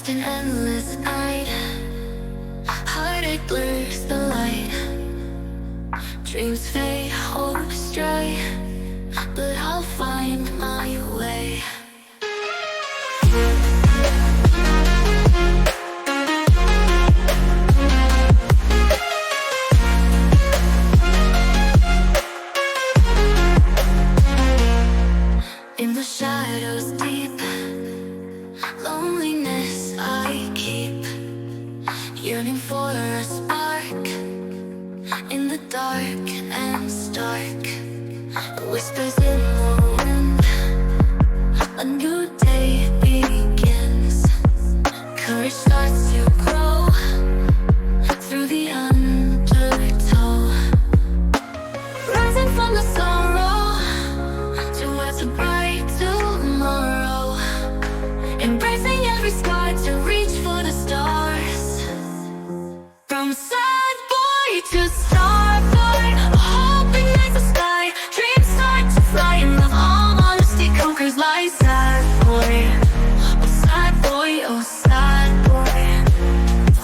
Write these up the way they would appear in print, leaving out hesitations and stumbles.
Lost in endless night, heartache blurs the light. Dreams fade, hope stray, but I'll find my way. In the shadows deep, loneliness I keep, yearning for a spark in the dark and stark. Whispers in the wind, a new day begins. Courage starts to grow through the undertow, rising from the sorrow towards a bright tomorrow. Embracing every scar to reach for the stars. From sad boy to star boy, hoping like the sky. Dreams start to fly in love, all honesty conquers lies. Sad boy, oh sad boy, oh sad boy.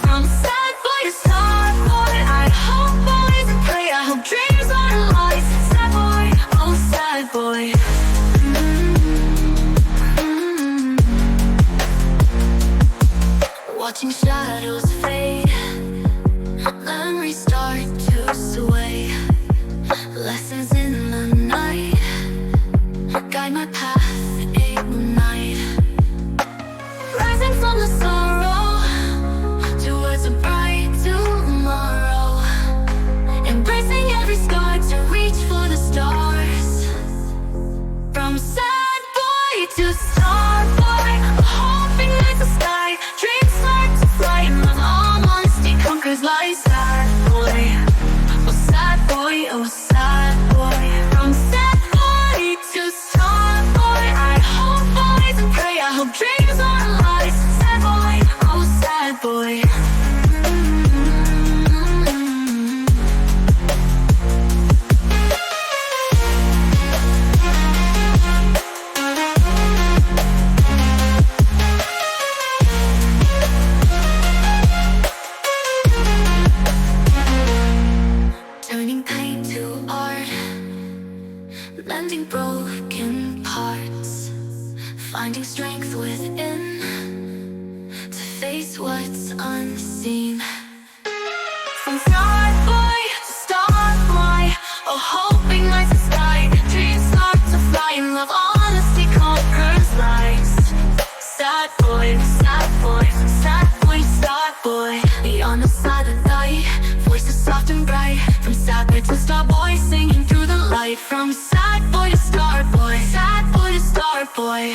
From sad boy to star boy, I hope always and pray. I hope dreams are lies. Sad boy, oh sad boy. Watching shadows fade, memories start to sway. Lessons in the night guide my path, ignite. Rising from the sorrow towards a bright tomorrow. Embracing every scar to reach for the stars. From sad boy to star boy, hoping like the sky. Dreams start to fly in love, all honesty conquers lies. Sad boy, oh sad boy, oh sad boy. From sad boy to star boy, I hope always and pray. I hope dreams are lies. Sad boy, oh sad boy. Turning pain to art, mending broken parts, finding strength within to face what's unseen. From star boy to star boy, oh hoping like the sky. Dreams start to fly in love, honesty conquers lies. Sad boy, sad boy, sad boy, star boy. Beyond the silent light, voices soft and bright. From sad boy to star boy, singing through the light. From sad boy to star boy, sad boy to star boy.